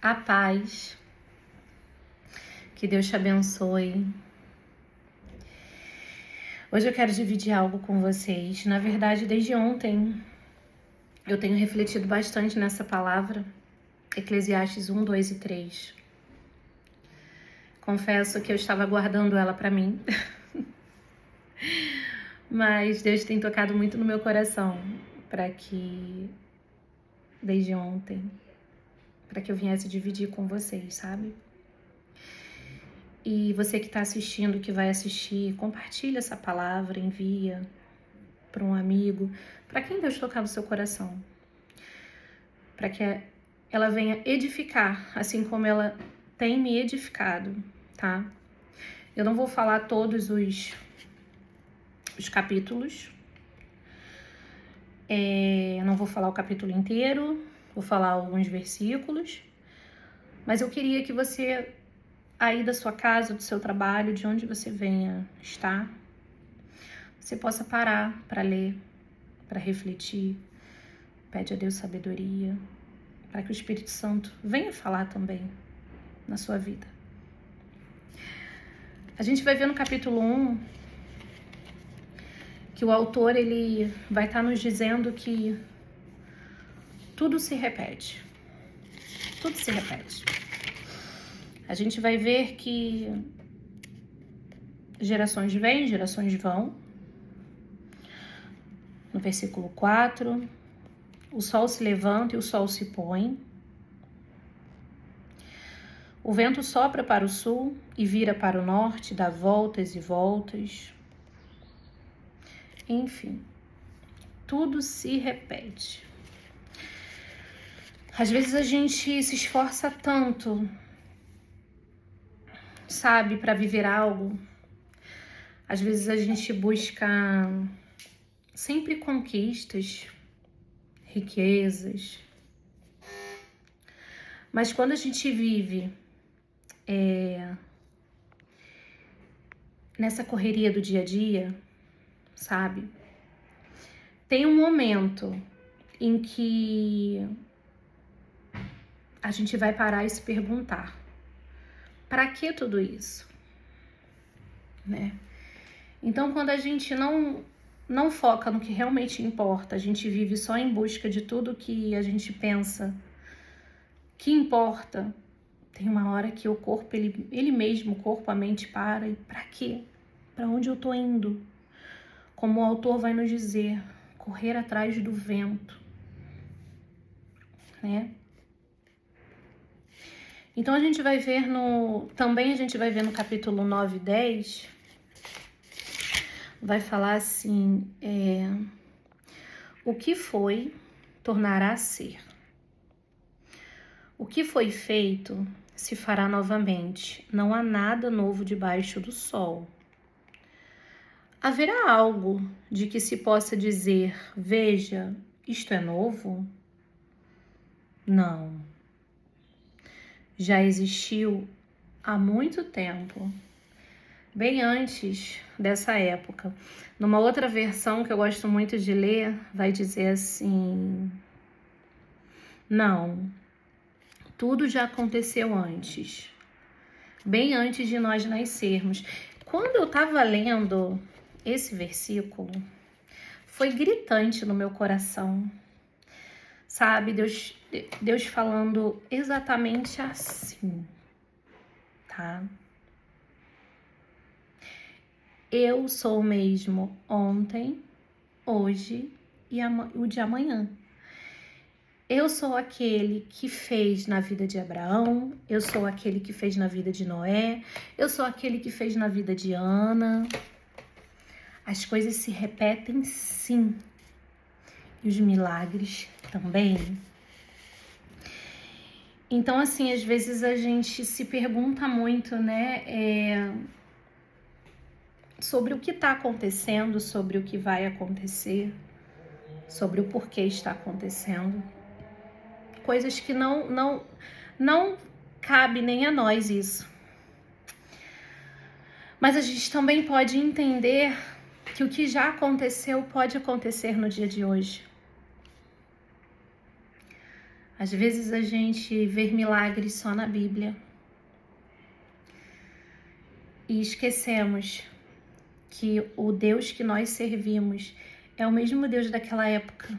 A paz, que Deus te abençoe. Hoje eu quero dividir algo com vocês. Na verdade, desde ontem eu tenho refletido bastante nessa palavra, Eclesiastes 1, 2 e 3. Confesso que eu estava guardando ela para mim, mas Deus tem tocado muito no meu coração para que, desde ontem, para que eu viesse dividir com vocês, sabe? E você que está assistindo, que vai assistir, compartilha essa palavra, envia para um amigo, para quem Deus tocar no seu coração, para que ela venha edificar, assim como ela tem me edificado, tá? Eu não vou falar todos os capítulos, não vou falar o capítulo inteiro, vou falar alguns versículos, mas eu queria que você, aí da sua casa, do seu trabalho, de onde você venha estar, você possa parar para ler, para refletir. Pede a Deus sabedoria, para que o Espírito Santo venha falar também na sua vida. A gente vai ver no capítulo 1 que o autor ele vai estar nos dizendo que tudo se repete. Tudo se repete. A gente vai ver que gerações vêm, gerações vão. No versículo 4, o sol se levanta e o sol se põe. O vento sopra para o sul e vira para o norte, dá voltas e voltas. Enfim, tudo se repete. Às vezes a gente se esforça tanto, sabe, para viver algo. Às vezes a gente busca sempre conquistas, riquezas. Mas quando a gente vive nessa correria do dia a dia, sabe? Tem um momento em que a gente vai parar e se perguntar: para que tudo isso? Né? Então, quando a gente não foca no que realmente importa, a gente vive só em busca de tudo que a gente pensa que importa, tem uma hora que o corpo, ele mesmo, o corpo, a mente para, e para quê? Para onde eu tô indo? Como o autor vai nos dizer, correr atrás do vento, né? Então a gente vai ver também a gente vai ver no capítulo 9 e 10, vai falar assim, o que foi, tornará a ser. O que foi feito se fará novamente. Não há nada novo debaixo do sol. Haverá algo de que se possa dizer, veja, isto é novo? Não. Já existiu há muito tempo, bem antes dessa época. Numa outra versão que eu gosto muito de ler, vai dizer assim, não, tudo já aconteceu antes, bem antes de nós nascermos. Quando eu estava lendo esse versículo, foi gritante no meu coração, sabe? Deus falando exatamente assim, tá? Eu sou o mesmo ontem, hoje e o de amanhã. Eu sou aquele que fez na vida de Abraão, eu sou aquele que fez na vida de Noé, eu sou aquele que fez na vida de Ana. As coisas se repetem sim, e os milagres também. Então, assim, às vezes a gente se pergunta muito, né, sobre o que está acontecendo, sobre o que vai acontecer, sobre o porquê está acontecendo. Coisas que não cabe nem a nós isso. Mas a gente também pode entender que o que já aconteceu pode acontecer no dia de hoje. Às vezes a gente vê milagres só na Bíblia e esquecemos que o Deus que nós servimos é o mesmo Deus daquela época.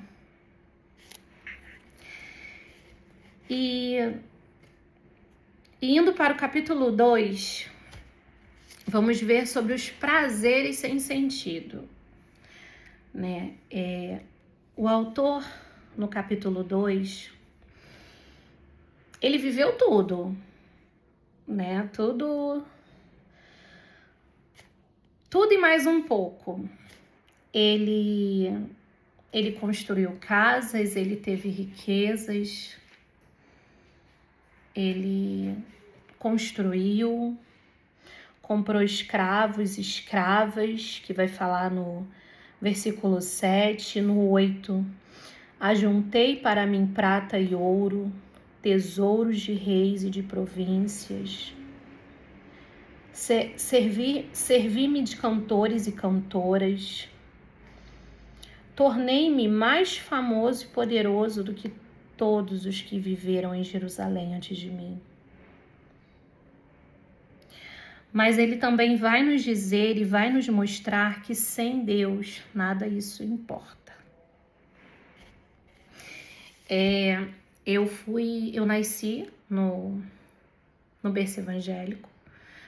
E indo para o capítulo 2, vamos ver sobre os prazeres sem sentido, né? O autor, no capítulo 2, ele viveu tudo, né? Tudo e mais um pouco. Ele construiu casas, ele teve riquezas, ele construiu, comprou escravos, escravas, que vai falar no versículo 7, no 8. Ajuntei para mim prata e ouro, tesouros de reis e de províncias. Servi-me de cantores e cantoras. Tornei-me mais famoso e poderoso do que todos os que viveram em Jerusalém antes de mim. Mas ele também vai nos dizer e vai nos mostrar que sem Deus nada isso importa. Eu nasci no berço evangélico,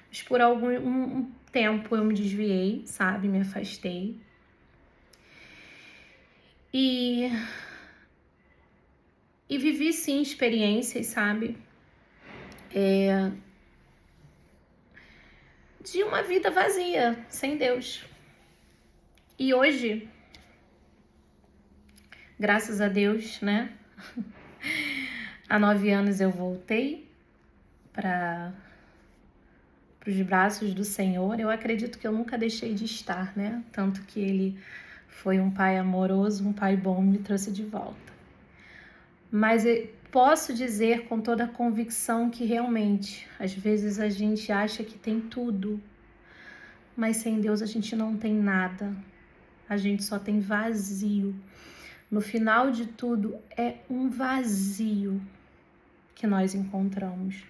mas por algum tempo eu me desviei, sabe? Me afastei. E vivi sim experiências, sabe? De uma vida vazia, sem Deus. E hoje, graças a Deus, né? Há 9 anos eu voltei para os braços do Senhor. Eu acredito que eu nunca deixei de estar, né? Tanto que Ele foi um pai amoroso, um pai bom, me trouxe de volta. Mas eu posso dizer com toda a convicção que realmente, às vezes a gente acha que tem tudo, mas sem Deus a gente não tem nada. A gente só tem vazio. No final de tudo, é um vazio que nós encontramos,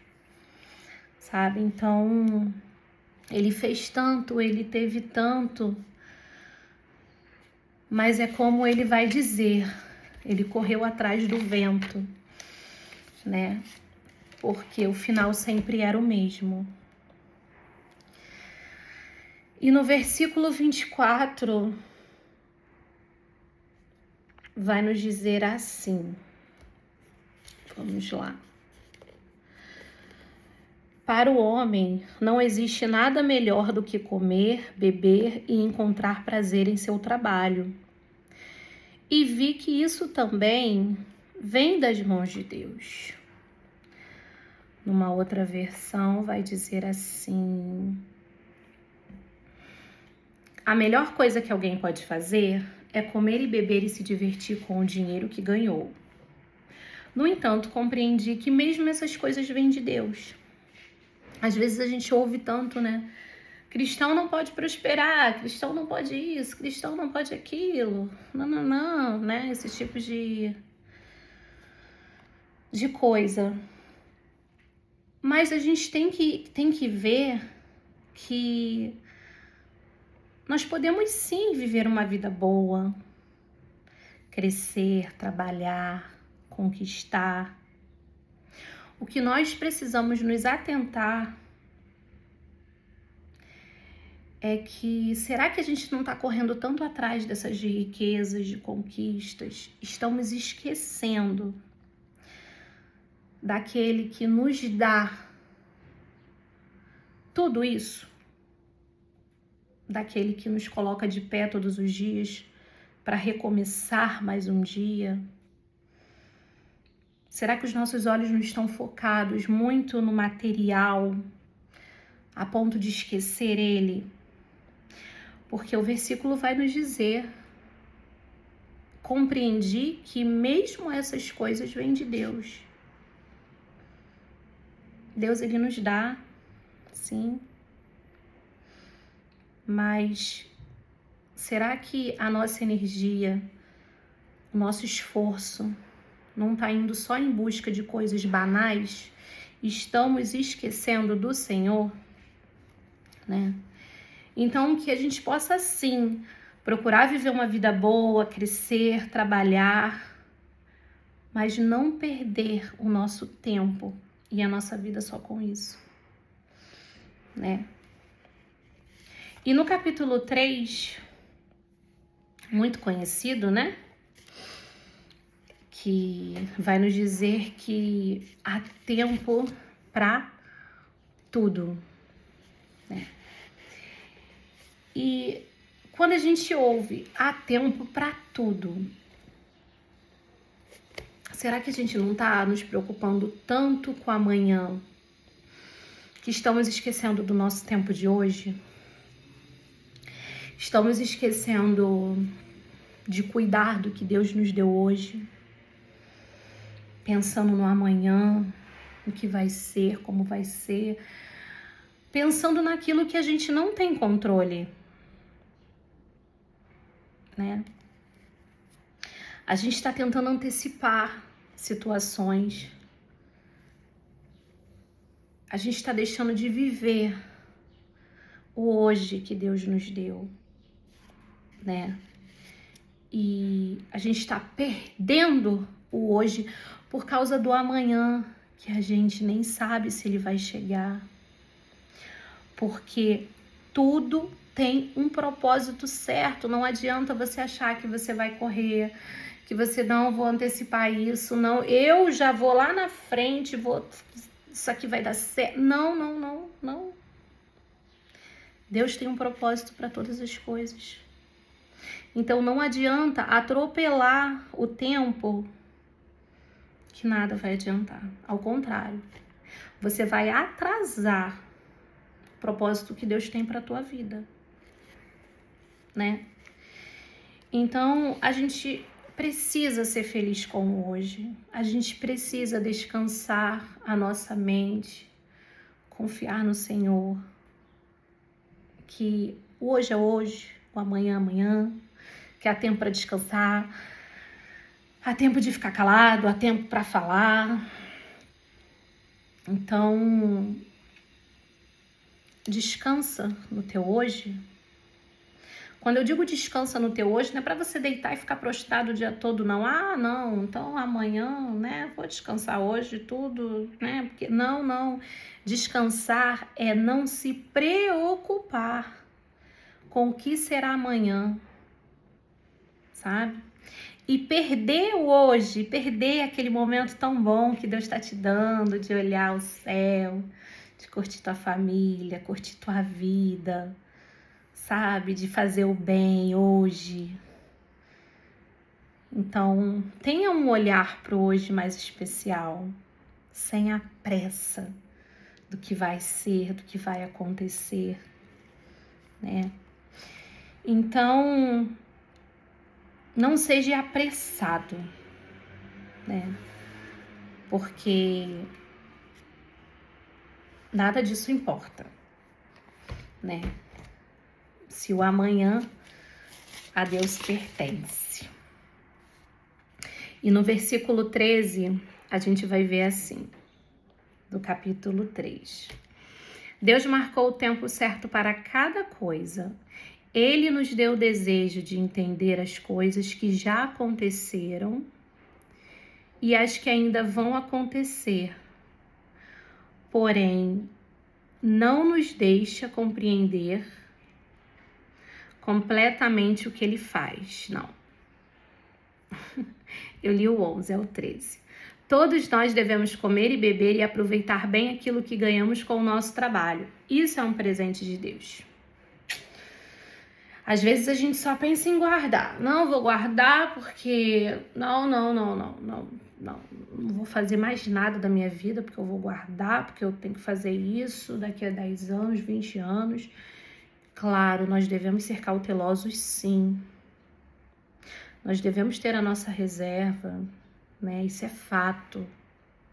sabe? Então, ele fez tanto, ele teve tanto, mas é como ele vai dizer, ele correu atrás do vento, né? Porque o final sempre era o mesmo. E no versículo 24, vai nos dizer assim, vamos lá. Para o homem, não existe nada melhor do que comer, beber e encontrar prazer em seu trabalho. E vi que isso também vem das mãos de Deus. Numa outra versão vai dizer assim: a melhor coisa que alguém pode fazer é comer e beber e se divertir com o dinheiro que ganhou. No entanto, compreendi que mesmo essas coisas vêm de Deus. Às vezes a gente ouve tanto, né? Cristão não pode prosperar, cristão não pode isso, cristão não pode aquilo. Não, né? Esse tipo de coisa. Mas a gente tem que ver que nós podemos sim viver uma vida boa, crescer, trabalhar, conquistar. O que nós precisamos nos atentar é que, será que a gente não está correndo tanto atrás dessas riquezas, de conquistas? Estamos esquecendo daquele que nos dá tudo isso? Daquele que nos coloca de pé todos os dias para recomeçar mais um dia? Será que os nossos olhos não estão focados muito no material, a ponto de esquecer ele? Porque o versículo vai nos dizer: compreendi que mesmo essas coisas vêm de Deus. Deus, ele nos dá, sim. Mas será que a nossa energia, o nosso esforço, não está indo só em busca de coisas banais, estamos esquecendo do Senhor, né? Então, que a gente possa, sim, procurar viver uma vida boa, crescer, trabalhar, mas não perder o nosso tempo e a nossa vida só com isso, né? E no capítulo 3, muito conhecido, né? Que vai nos dizer que há tempo para tudo, né? E quando a gente ouve há tempo para tudo, será que a gente não está nos preocupando tanto com amanhã que estamos esquecendo do nosso tempo de hoje? Estamos esquecendo de cuidar do que Deus nos deu hoje, pensando no amanhã, no que vai ser, como vai ser, pensando naquilo que a gente não tem controle, né? A gente está tentando antecipar situações, a gente está deixando de viver o hoje que Deus nos deu, né? E a gente está perdendo o hoje por causa do amanhã, que a gente nem sabe se ele vai chegar. Porque tudo tem um propósito certo. Não adianta você achar que você vai correr, que você não vou antecipar isso, não. Eu já vou lá na frente, isso aqui vai dar certo. Não, não, não, não. Deus tem um propósito para todas as coisas. Então não adianta atropelar o tempo, que nada vai adiantar. Ao contrário, você vai atrasar o propósito que Deus tem para a tua vida, né? Então a gente precisa ser feliz com o hoje. A gente precisa descansar a nossa mente, confiar no Senhor, que o hoje é hoje, o amanhã é amanhã, que há tempo para descansar, há tempo de ficar calado, há tempo para falar. Então, descansa no teu hoje. Quando eu digo descansa no teu hoje, não é para você deitar e ficar prostrado o dia todo, não. Ah, não, então amanhã, né, vou descansar hoje tudo, né? Porque não, não. Descansar é não se preocupar com o que será amanhã, sabe? E perder o hoje, perder aquele momento tão bom que Deus está te dando, de olhar o céu, de curtir tua família, curtir tua vida, sabe? De fazer o bem hoje. Então, tenha um olhar para o hoje mais especial, sem a pressa do que vai ser, do que vai acontecer, né? Então, não seja apressado, né? Porque nada disso importa, né? Se o amanhã a Deus pertence. E no versículo 13, a gente vai ver assim, do capítulo 3. Deus marcou o tempo certo para cada coisa. Ele nos deu o desejo de entender as coisas que já aconteceram e as que ainda vão acontecer. Porém, não nos deixa compreender completamente o que ele faz, não. Eu li o 11, é o 13. Todos nós devemos comer e beber e aproveitar bem aquilo que ganhamos com o nosso trabalho. Isso é um presente de Deus. Às vezes a gente só pensa em guardar. Não, vou guardar porque... Não vou fazer mais nada da minha vida porque eu vou guardar, porque eu tenho que fazer isso daqui a 10 anos, 20 anos. Claro, nós devemos ser cautelosos, sim. Nós devemos ter a nossa reserva, né? Isso é fato,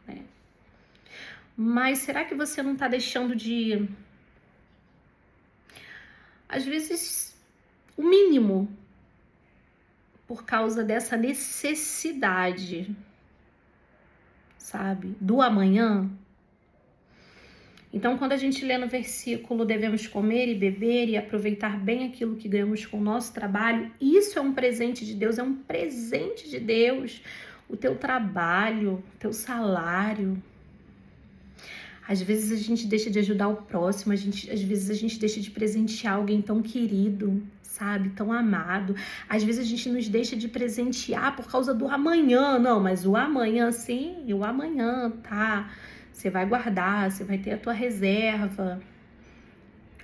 né? Mas será que você não está deixando de... Às vezes, o mínimo, por causa dessa necessidade, sabe? Do amanhã. Então, quando a gente lê no versículo, devemos comer e beber e aproveitar bem aquilo que ganhamos com o nosso trabalho, isso é um presente de Deus, é um presente de Deus. O teu trabalho, o teu salário. Às vezes a gente deixa de ajudar o próximo, às vezes a gente deixa de presentear alguém tão querido, sabe? Tão amado. Às vezes a gente nos deixa de presentear por causa do amanhã. Não, mas o amanhã, sim, o amanhã, tá? Você vai guardar, você vai ter a tua reserva.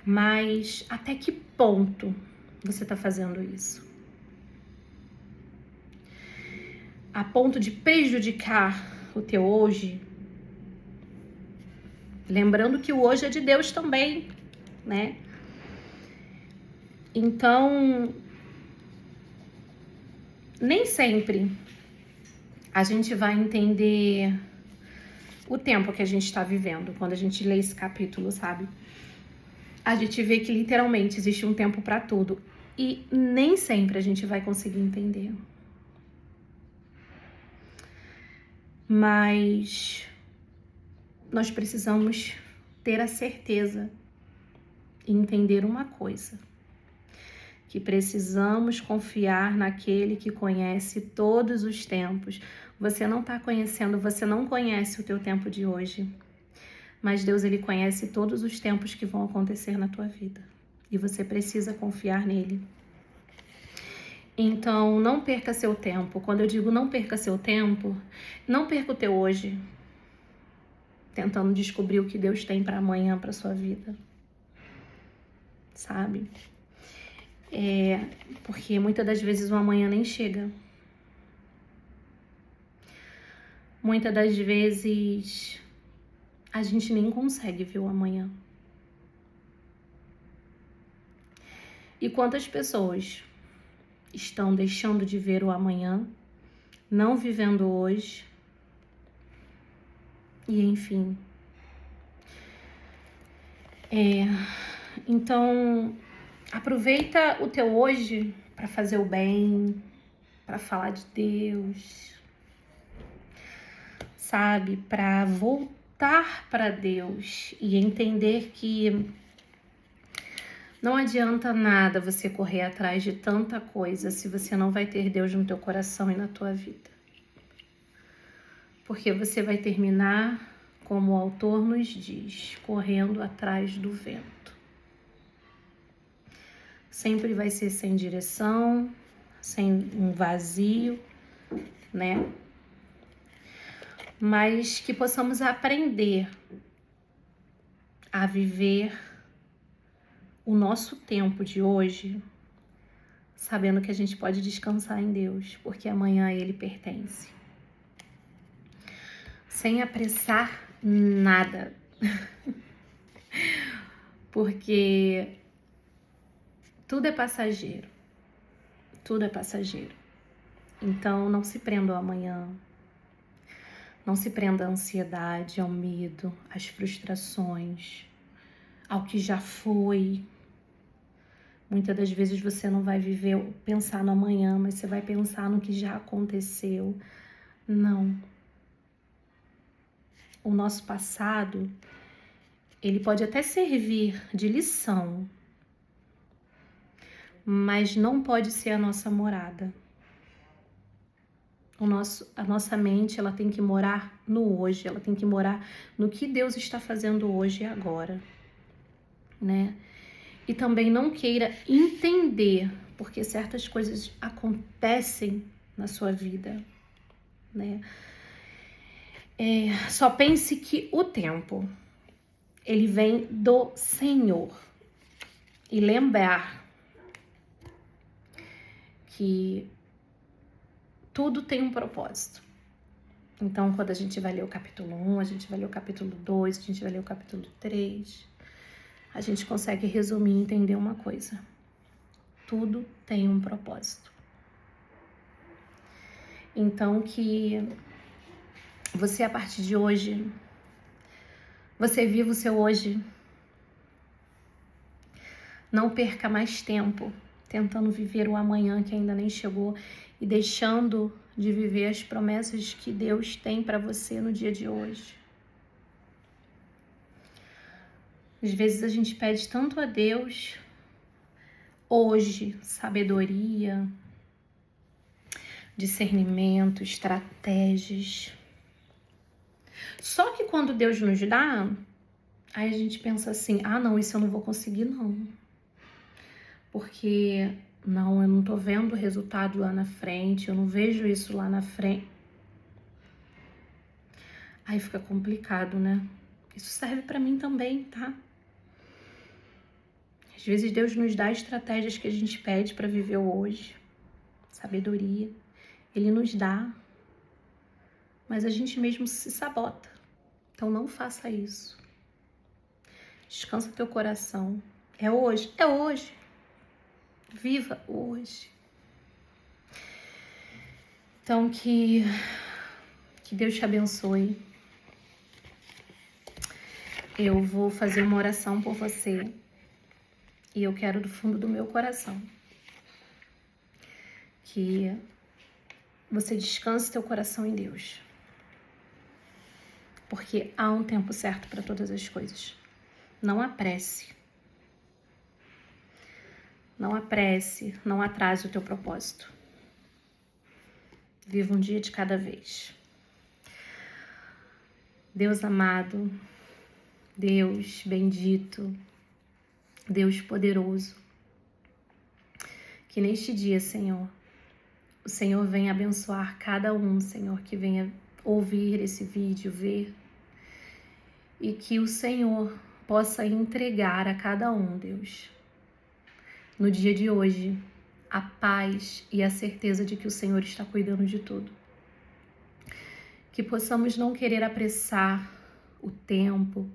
Mas até que ponto você tá fazendo isso? A ponto de prejudicar o teu hoje? Lembrando que o hoje é de Deus também, né? Então, nem sempre a gente vai entender o tempo que a gente está vivendo quando a gente lê esse capítulo, sabe? A gente vê que literalmente existe um tempo para tudo e nem sempre a gente vai conseguir entender. Mas nós precisamos ter a certeza e entender uma coisa, que precisamos confiar naquele que conhece todos os tempos. Você não está conhecendo, você não conhece o teu tempo de hoje, mas Deus, ele conhece todos os tempos que vão acontecer na tua vida e você precisa confiar nele. Então, não perca seu tempo. Quando eu digo não perca seu tempo, não perca o teu hoje tentando descobrir o que Deus tem para amanhã, para sua vida, sabe? Porque muitas das vezes o amanhã nem chega. Muitas das vezes a gente nem consegue ver o amanhã. E quantas pessoas estão deixando de ver o amanhã, não vivendo hoje, e enfim. Então, aproveita o teu hoje para fazer o bem, para falar de Deus, sabe? Para voltar para Deus e entender que não adianta nada você correr atrás de tanta coisa se você não vai ter Deus no teu coração e na tua vida. Porque você vai terminar, como o autor nos diz, correndo atrás do vento. Sempre vai ser sem direção, sem um vazio, né? Mas que possamos aprender a viver o nosso tempo de hoje, sabendo que a gente pode descansar em Deus, porque amanhã a Ele pertence. Sem apressar nada. Porque tudo é passageiro. Tudo é passageiro. Então, não se prenda ao amanhã. Não se prenda à ansiedade, ao medo, às frustrações, ao que já foi. Muitas das vezes você não vai pensar no amanhã, mas você vai pensar no que já aconteceu. Não. O nosso passado, ele pode até servir de lição, mas não pode ser a nossa morada. A nossa mente, ela tem que morar no hoje, ela tem que morar no que Deus está fazendo hoje e agora, né? E também não queira entender porque certas coisas acontecem na sua vida, né? Só pense que o tempo, ele vem do Senhor. E lembrar que tudo tem um propósito. Então, quando a gente vai ler o capítulo 1, a gente vai ler o capítulo 2, a gente vai ler o capítulo 3, a gente consegue resumir e entender uma coisa. Tudo tem um propósito. Então, que você, a partir de hoje, você viva o seu hoje. Não perca mais tempo tentando viver o amanhã que ainda nem chegou e deixando de viver as promessas que Deus tem para você no dia de hoje. Às vezes a gente pede tanto a Deus hoje, sabedoria, discernimento, estratégias. Só que quando Deus nos dá, aí a gente pensa assim, não, isso eu não vou conseguir não. Porque, não, eu não tô vendo o resultado lá na frente, eu não vejo isso lá na frente. Aí fica complicado, né? Isso serve pra mim também, tá? Às vezes Deus nos dá estratégias que a gente pede pra viver o hoje, sabedoria. Ele nos dá, mas a gente mesmo se sabota. Então não faça isso. Descansa teu coração. É hoje? É hoje. Viva hoje. Então que Deus te abençoe. Eu vou fazer uma oração por você. E eu quero do fundo do meu coração que você descanse teu coração em Deus. Porque há um tempo certo para todas as coisas. Não apresse. Não apresse, não atrase o teu propósito. Viva um dia de cada vez. Deus amado, Deus bendito, Deus poderoso, que neste dia, Senhor, o Senhor venha abençoar cada um, Senhor, que venha ouvir esse vídeo, ver, e que o Senhor possa entregar a cada um, Deus, no dia de hoje, a paz e a certeza de que o Senhor está cuidando de tudo. Que possamos não querer apressar o tempo,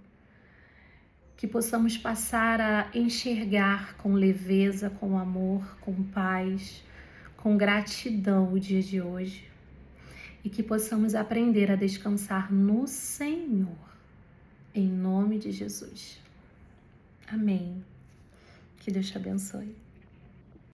que possamos passar a enxergar com leveza, com amor, com paz, com gratidão o dia de hoje. E que possamos aprender a descansar no Senhor, em nome de Jesus. Amém. Que Deus te abençoe.